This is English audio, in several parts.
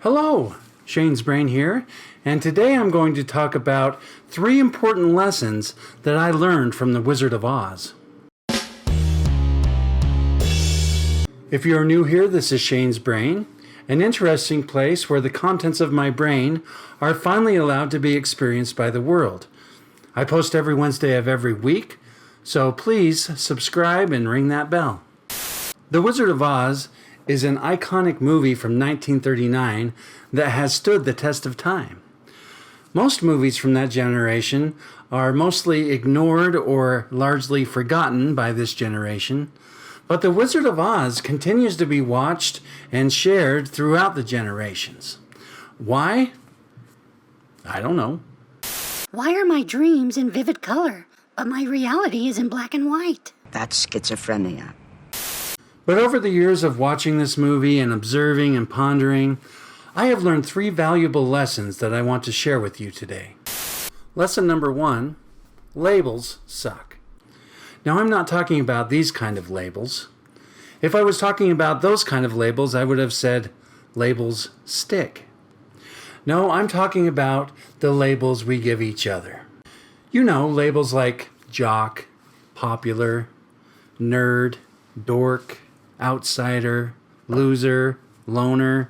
Hello, Shane's Brain here, and today I'm going to talk about 3 important lessons that I learned from The Wizard of Oz. If you are new here, this is Shane's Brain, an interesting place where the contents of my brain are finally allowed to be experienced by the world. I post every Wednesday of every week, so please subscribe and ring that bell. The Wizard of Oz is an iconic movie from 1939 that has stood the test of time. Most movies from that generation are mostly ignored or largely forgotten by this generation, but The Wizard of Oz continues to be watched and shared throughout the generations. Why? I don't know. Why are my dreams in vivid color, but my reality is in black and white? That's schizophrenia. But over the years of watching this movie and observing and pondering, I have learned 3 valuable lessons that I want to share with you today. Lesson number 1, labels suck. Now, I'm not talking about these kind of labels. If I was talking about those kind of labels, I would have said labels stick. No, I'm talking about the labels we give each other. You know, labels like jock, popular, nerd, dork, outsider, loser, loner.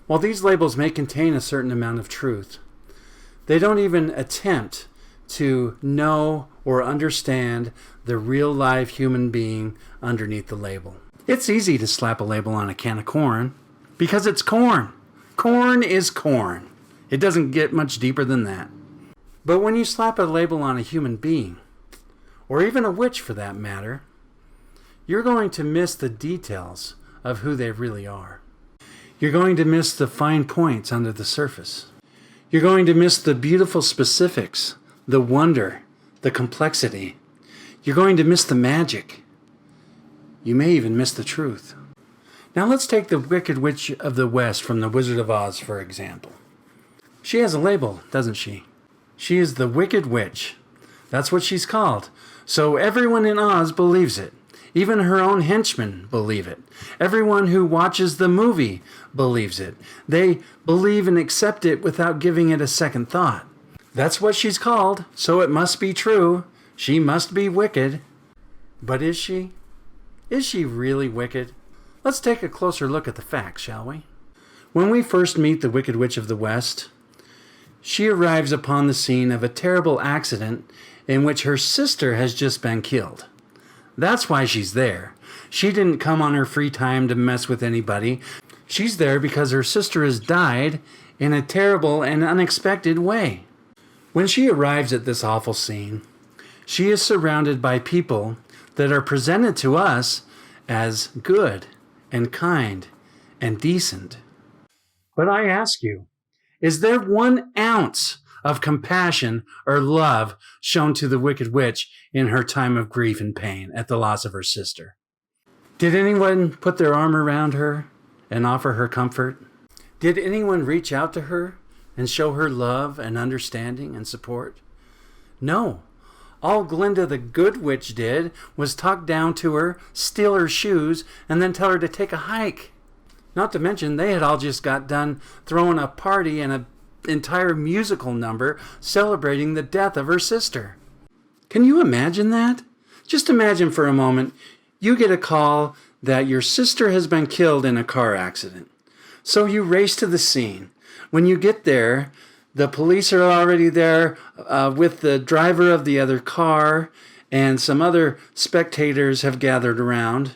While these labels may contain a certain amount of truth, they don't even attempt to know or understand the real-life human being underneath the label. It's easy to slap a label on a can of corn because it's corn. Corn is corn. It doesn't get much deeper than that. But when you slap a label on a human being, or even a witch for that matter, you're going to miss the details of who they really are. You're going to miss the fine points under the surface. You're going to miss the beautiful specifics, the wonder, the complexity. You're going to miss the magic. You may even miss the truth. Now let's take the Wicked Witch of the West from The Wizard of Oz, for example. She has a label, doesn't she? She is the Wicked Witch. That's what she's called. So everyone in Oz believes it. Even her own henchmen believe it. Everyone who watches the movie believes it. They believe and accept it without giving it a second thought. That's what she's called, so it must be true. She must be wicked. But is she? Is she really wicked? Let's take a closer look at the facts, shall we? When we first meet the Wicked Witch of the West, she arrives upon the scene of a terrible accident in which her sister has just been killed. That's why she's there. She didn't come on her free time to mess with anybody. She's there because her sister has died in a terrible and unexpected way. When she arrives at this awful scene, she is surrounded by people that are presented to us as good and kind and decent. But I ask you, is there 1 ounce of compassion or love shown to the Wicked Witch in her time of grief and pain at the loss of her sister? Did anyone put their arm around her and offer her comfort? Did anyone reach out to her and show her love and understanding and support? No. All Glinda the Good Witch did was talk down to her, steal her shoes, and then tell her to take a hike. Not to mention, they had all just got done throwing a party and an entire musical number celebrating the death of her sister. Can you imagine that? Just imagine for a moment, you get a call that your sister has been killed in a car accident. So you race to the scene. When you get there, the police are already there with the driver of the other car, and some other spectators have gathered around.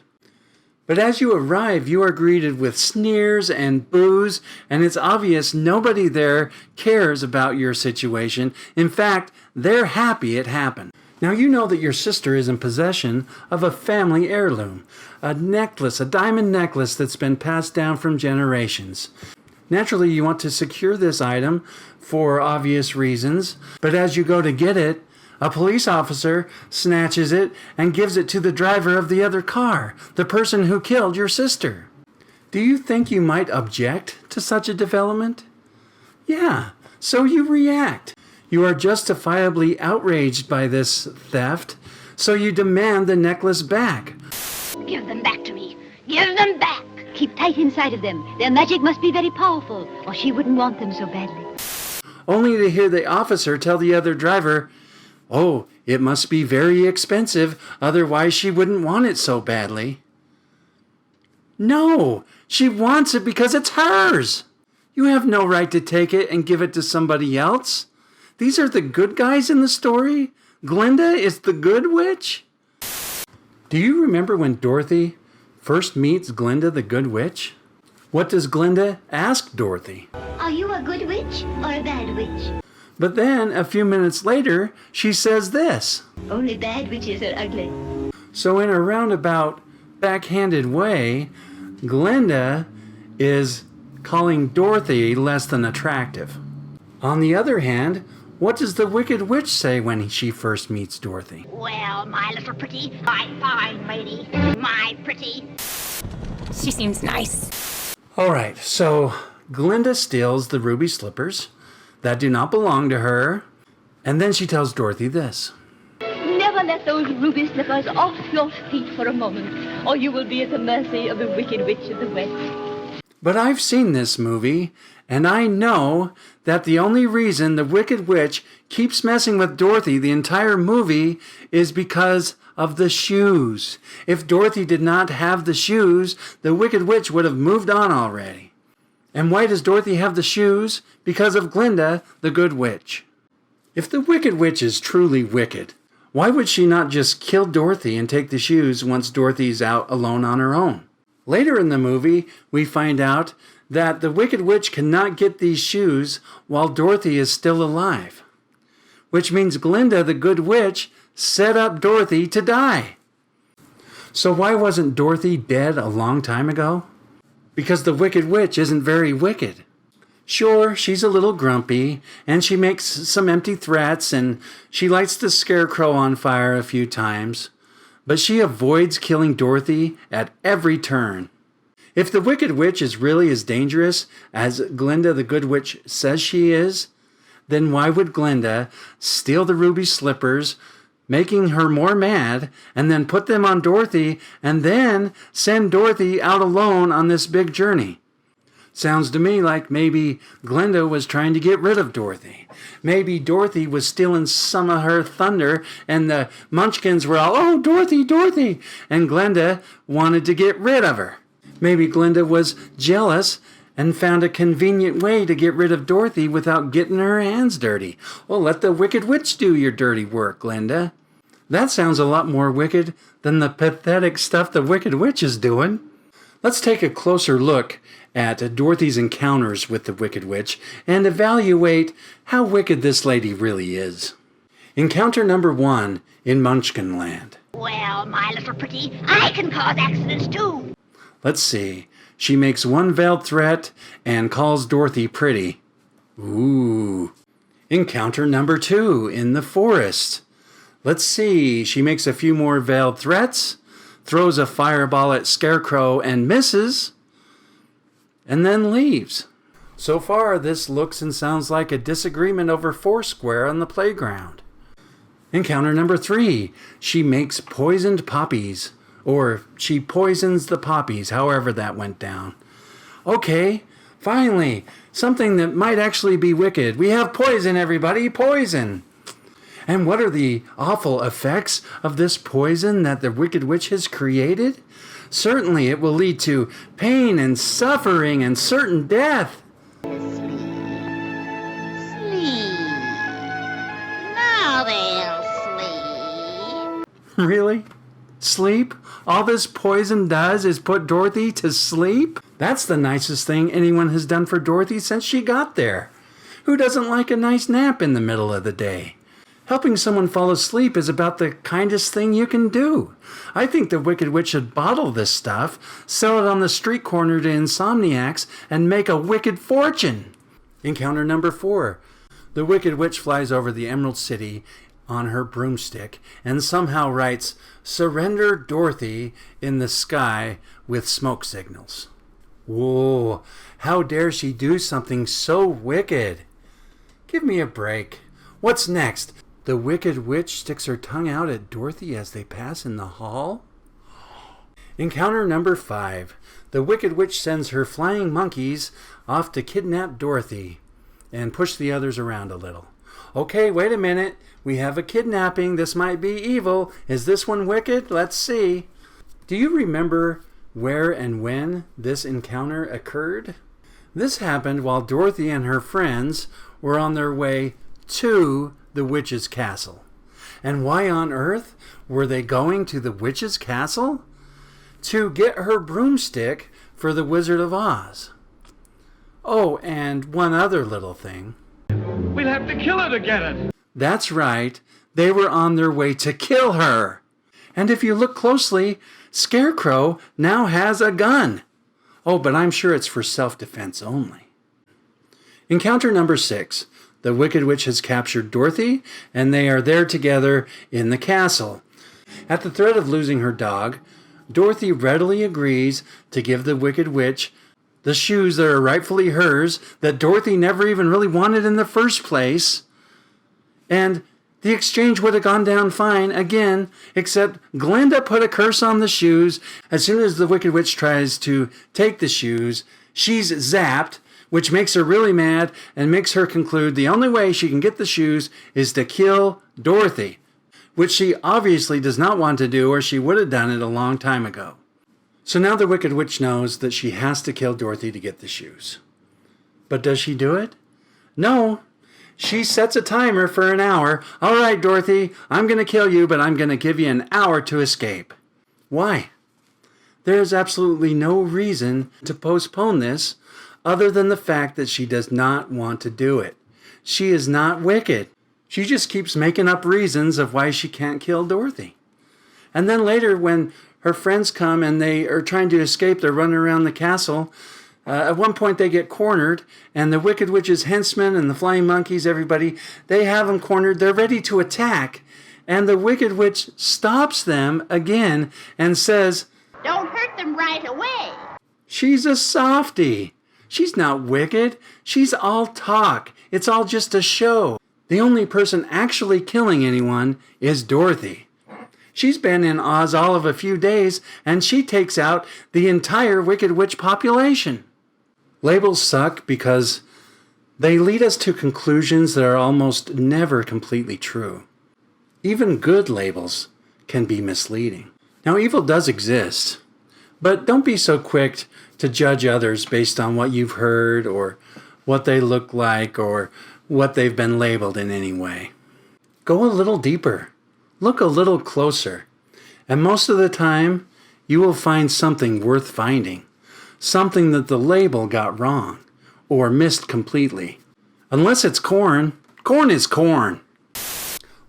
But as you arrive, you are greeted with sneers and boos, and it's obvious nobody there cares about your situation. In fact, they're happy it happened. Now you know that your sister is in possession of a family heirloom, a necklace, a diamond necklace that's been passed down from generations. Naturally, you want to secure this item for obvious reasons, but as you go to get it, a police officer snatches it and gives it to the driver of the other car, the person who killed your sister. Do you think you might object to such a development? Yeah, so you react. You are justifiably outraged by this theft, so you demand the necklace back. Give them back to me. Give them back. Keep tight inside of them. Their magic must be very powerful, or she wouldn't want them so badly. Only to hear the officer tell the other driver, "Oh, it must be very expensive, otherwise she wouldn't want it so badly." No, she wants it because it's hers. You have no right to take it and give it to somebody else. These are the good guys in the story. Glinda is the good witch. Do you remember when Dorothy first meets Glinda the good witch? What does Glinda ask Dorothy? Are you a good witch or a bad witch? But then, a few minutes later, she says this. Only bad witches are ugly. So in a roundabout, backhanded way, Glinda is calling Dorothy less than attractive. On the other hand, what does the Wicked Witch say when she first meets Dorothy? Well, my little pretty, my fine lady, my pretty. She seems nice. All right, so Glinda steals the ruby slippers that do not belong to her, and then she tells Dorothy this. Never let those ruby slippers off your feet for a moment, or you will be at the mercy of the Wicked Witch of the West. But I've seen this movie, and I know that the only reason the Wicked Witch keeps messing with Dorothy the entire movie is because of the shoes. If Dorothy did not have the shoes, the Wicked Witch would have moved on already. And why does Dorothy have the shoes? Because of Glinda, the Good Witch. If the Wicked Witch is truly wicked, why would she not just kill Dorothy and take the shoes once Dorothy's out alone on her own? Later in the movie, we find out that the Wicked Witch cannot get these shoes while Dorothy is still alive. Which means Glinda, the Good Witch, set up Dorothy to die. So why wasn't Dorothy dead a long time ago? Because the Wicked Witch isn't very wicked. Sure, she's a little grumpy, and she makes some empty threats, and she lights the Scarecrow on fire a few times. But she avoids killing Dorothy at every turn. If the Wicked Witch is really as dangerous as Glinda the Good Witch says she is, then why would Glinda steal the ruby slippers, making her more mad, and then put them on Dorothy, and then send Dorothy out alone on this big journey? Sounds to me like maybe Glinda was trying to get rid of Dorothy. Maybe Dorothy was stealing some of her thunder, and the Munchkins were all, "Oh, Dorothy, Dorothy!" And Glinda wanted to get rid of her. Maybe Glinda was jealous and found a convenient way to get rid of Dorothy without getting her hands dirty. Well, let the Wicked Witch do your dirty work, Glinda. That sounds a lot more wicked than the pathetic stuff the Wicked Witch is doing. Let's take a closer look at Dorothy's encounters with the Wicked Witch and evaluate how wicked this lady really is. Encounter number 1 in Munchkinland. Well, my little pretty, I can cause accidents too. Let's see. She makes one veiled threat and calls Dorothy pretty. Ooh. Encounter number 2 in the forest. Let's see. She makes a few more veiled threats, throws a fireball at Scarecrow and misses, and then leaves. So far, this looks and sounds like a disagreement over Foursquare on the playground. Encounter number 3. She makes poisoned poppies. Or she poisons the poppies, however that went down. Okay, finally, something that might actually be wicked. We have poison, everybody, poison. And what are the awful effects of this poison that the Wicked Witch has created? Certainly it will lead to pain and suffering and certain death. Sleep. Now they'll sleep. Really? Sleep? All this poison does is put Dorothy to sleep? That's the nicest thing anyone has done for Dorothy since she got there. Who doesn't like a nice nap in the middle of the day? Helping someone fall asleep is about the kindest thing you can do. I think the Wicked Witch should bottle this stuff, sell it on the street corner to insomniacs, and make a wicked fortune. Encounter number 4. The Wicked Witch flies over the Emerald City on her broomstick and somehow writes, "Surrender Dorothy" in the sky with smoke signals. Whoa, how dare she do something so wicked? Give me a break. What's next? The Wicked Witch sticks her tongue out at Dorothy as they pass in the hall? Encounter number 5. The Wicked Witch sends her flying monkeys off to kidnap Dorothy and push the others around a little. Okay, wait a minute. We have a kidnapping. This might be evil. Is this one wicked? Let's see. Do you remember where and when this encounter occurred? This happened while Dorothy and her friends were on their way to the witch's castle. And why on earth were they going to the witch's castle? To get her broomstick for the Wizard of Oz. Oh, and one other little thing. We'll have to kill her to get it. That's right. They were on their way to kill her. And if you look closely, Scarecrow now has a gun. Oh, but I'm sure it's for self-defense only. Encounter number 6. The Wicked Witch has captured Dorothy, and they are there together in the castle. At the threat of losing her dog, Dorothy readily agrees to give the Wicked Witch the shoes that are rightfully hers, that Dorothy never even really wanted in the first place. And the exchange would have gone down fine again, except Glinda put a curse on the shoes. As soon as the Wicked Witch tries to take the shoes, she's zapped, which makes her really mad and makes her conclude the only way she can get the shoes is to kill Dorothy, which she obviously does not want to do, or she would have done it a long time ago. So now the Wicked Witch knows that she has to kill Dorothy to get the shoes. But does she do it? No. She sets a timer for an hour. All right, Dorothy, I'm going to kill you, but I'm going to give you an hour to escape. Why? There is absolutely no reason to postpone this other than the fact that she does not want to do it. She is not wicked. She just keeps making up reasons of why she can't kill Dorothy. And then later when her friends come and they are trying to escape, they're running around the castle. At one point they get cornered, and the Wicked Witch's henchmen and the flying monkeys, everybody, they have them cornered. They're ready to attack. And the Wicked Witch stops them again and says, "Don't hurt them right away." She's a softie. She's not wicked. She's all talk. It's all just a show. The only person actually killing anyone is Dorothy. She's been in Oz all of a few days, and she takes out the entire Wicked Witch population. Labels suck because they lead us to conclusions that are almost never completely true. Even good labels can be misleading. Now, evil does exist, but don't be so quick to judge others based on what you've heard or what they look like or what they've been labeled in any way. Go a little deeper. Look a little closer. And most of the time, you will find something worth finding. Something that the label got wrong or missed completely. Unless it's corn, corn is corn.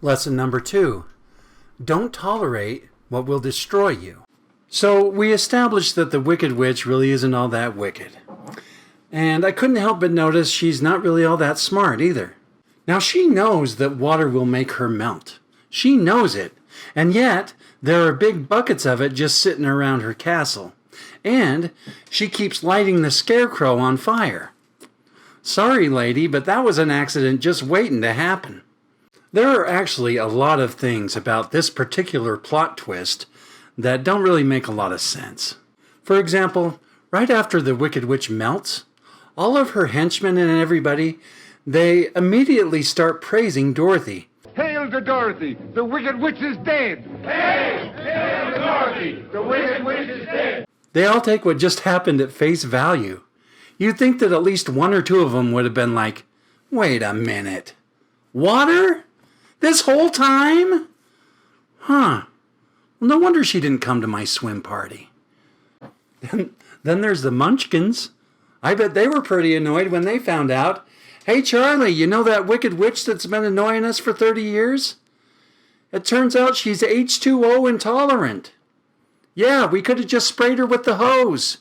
Lesson number 2. Don't tolerate what will destroy you. So we established that the Wicked Witch really isn't all that wicked. And I couldn't help but notice she's not really all that smart either. Now she knows that water will make her melt. She knows it. And yet, there are big buckets of it just sitting around her castle. And she keeps lighting the Scarecrow on fire. Sorry, lady, but that was an accident just waiting to happen. There are actually a lot of things about this particular plot twist that don't really make a lot of sense. For example, right after the Wicked Witch melts, all of her henchmen and everybody, they immediately start praising Dorothy. Hail to Dorothy! The Wicked Witch is dead! Hail! Hail to Dorothy! The Wicked Witch is dead! They all take what just happened at face value. You'd think that at least one or two of them would have been like, wait a minute. Water? This whole time? Huh. Well, no wonder she didn't come to my swim party. Then there's the Munchkins. I bet they were pretty annoyed when they found out. Hey, Charlie, you know that Wicked Witch that's been annoying us for 30 years? It turns out she's H2O intolerant. Yeah, we could have just sprayed her with the hose.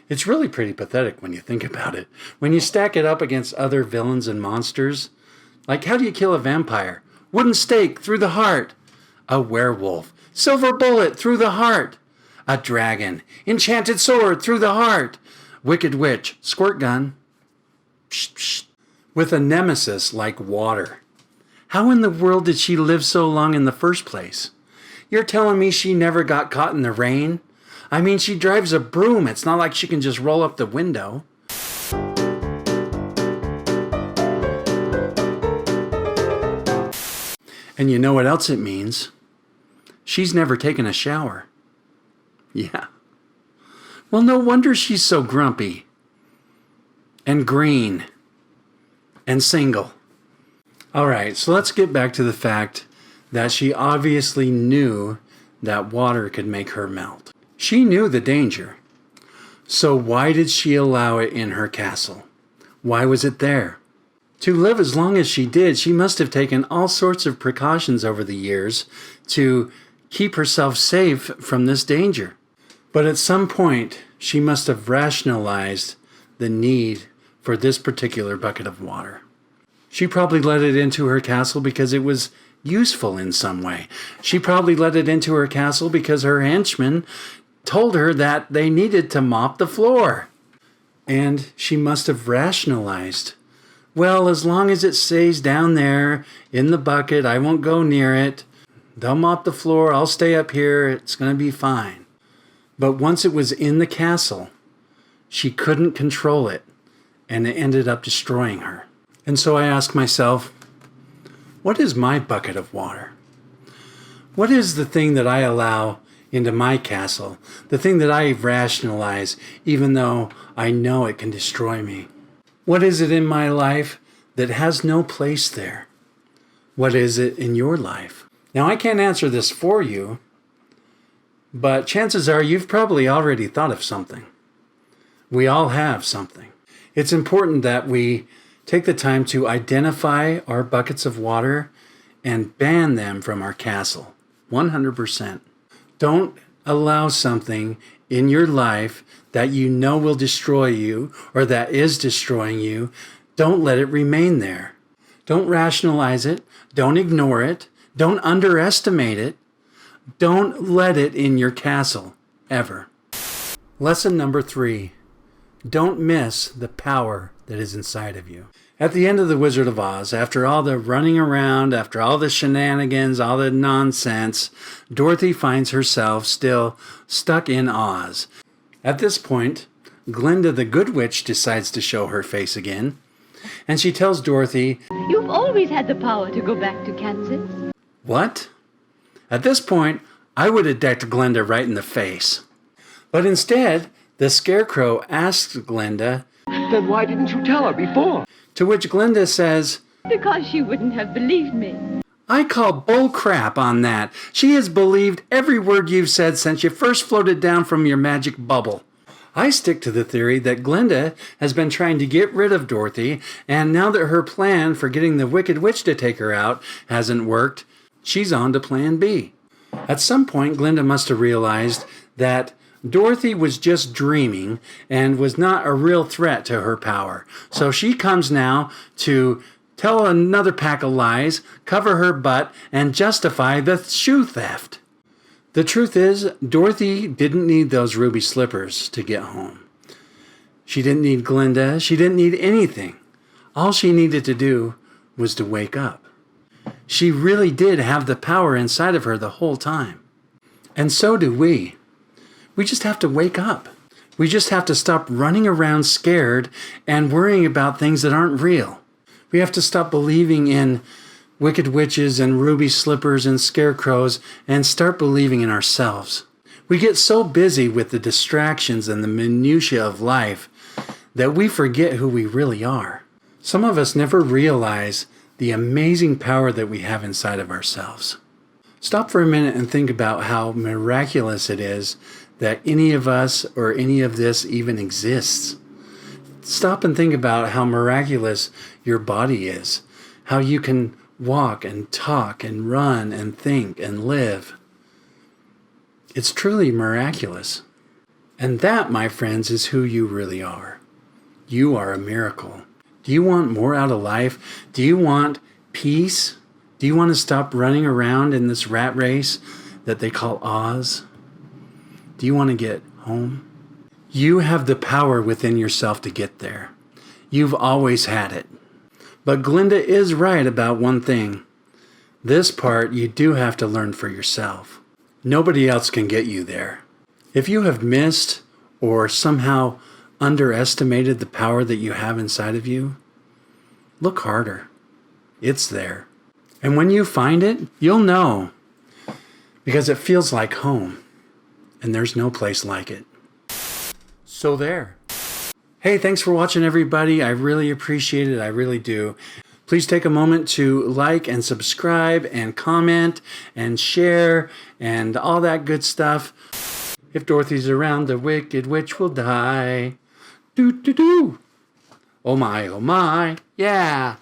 It's really pretty pathetic when you think about it. When you stack it up against other villains and monsters. Like, how do you kill a vampire? Wooden stake through the heart. A werewolf. Silver bullet through the heart. A dragon. Enchanted sword through the heart. Wicked Witch. Squirt gun. Psh, psh. With a nemesis like water. How in the world did she live so long in the first place? You're telling me she never got caught in the rain? I mean, she drives a broom. It's not like she can just roll up the window. And you know what else it means? She's never taken a shower. Yeah. Well, no wonder she's so grumpy and green and single. All right, so let's get back to the fact that she obviously knew that water could make her melt. She knew the danger. So why did she allow it in her castle? Why was it there? To live as long as she did, she must have taken all sorts of precautions over the years to keep herself safe from this danger. But at some point, she must have rationalized the need for this particular bucket of water. She probably let it into her castle because it was useful in some way. She probably let it into her castle because her henchmen told her that they needed to mop the floor. And she must have rationalized, well, as long as it stays down there in the bucket, I won't go near it. They'll mop the floor, I'll stay up here, it's going to be fine. But once it was in the castle, she couldn't control it, and it ended up destroying her. And so I ask myself, what is my bucket of water? What is the thing that I allow into my castle? The thing that I rationalize, even though I know it can destroy me? What is it in my life that has no place there? What is it in your life? Now, I can't answer this for you, but chances are you've probably already thought of something. We all have something. It's important that we take the time to identify our buckets of water and ban them from our castle, 100%. Don't allow something in your life that you know will destroy you or that is destroying you. Don't let it remain there. Don't rationalize it. Don't ignore it. Don't underestimate it. Don't let it in your castle, ever. Lesson number 3. Don't miss the power that is inside of you. At the end of The Wizard of Oz, after all the running around, after all the shenanigans, all the nonsense, Dorothy finds herself still stuck in Oz. At this point, Glinda the Good Witch decides to show her face again, and she tells Dorothy, You've always had the power to go back to Kansas. What? At this point, I would have decked Glinda right in the face. But instead, the Scarecrow asks Glinda, Then why didn't you tell her before? to which Glinda says, Because she wouldn't have believed me. I call bull crap on that. She has believed every word you've said since you first floated down from your magic bubble. I stick to the theory that Glinda has been trying to get rid of Dorothy, and now that her plan for getting the Wicked Witch to take her out hasn't worked, she's on to plan B. At some point, Glinda must have realized that Dorothy was just dreaming and was not a real threat to her power. So she comes now to tell another pack of lies, cover her butt, and justify the shoe theft. The truth is, Dorothy didn't need those ruby slippers to get home. She didn't need Glinda. She didn't need anything. All she needed to do was to wake up. She really did have the power inside of her the whole time. And so do we. We just have to wake up. We just have to stop running around scared and worrying about things that aren't real. We have to stop believing in wicked witches and ruby slippers and scarecrows and start believing in ourselves. We get so busy with the distractions and the minutiae of life that we forget who we really are. Some of us never realize the amazing power that we have inside of ourselves. Stop for a minute and think about how miraculous it is that any of us or any of this even exists. Stop and think about how miraculous your body is, how you can walk and talk and run and think and live. It's truly miraculous. And that, my friends, is who you really are. You are a miracle. Do you want more out of life? Do you want peace? Do you want to stop running around in this rat race that they call Oz? Do you want to get home? You have the power within yourself to get there. You've always had it. But Glinda is right about one thing. This part you do have to learn for yourself. Nobody else can get you there. If you have missed or somehow underestimated the power that you have inside of you, look harder. It's there. And when you find it, you'll know. Because it feels like home. And there's no place like it. So there. Hey, thanks for watching, everybody. I really appreciate it. I really do. Please take a moment to like and subscribe and comment and share and all that good stuff. If Dorothy's around, the Wicked Witch will die. Do, do, do. Oh my, yeah.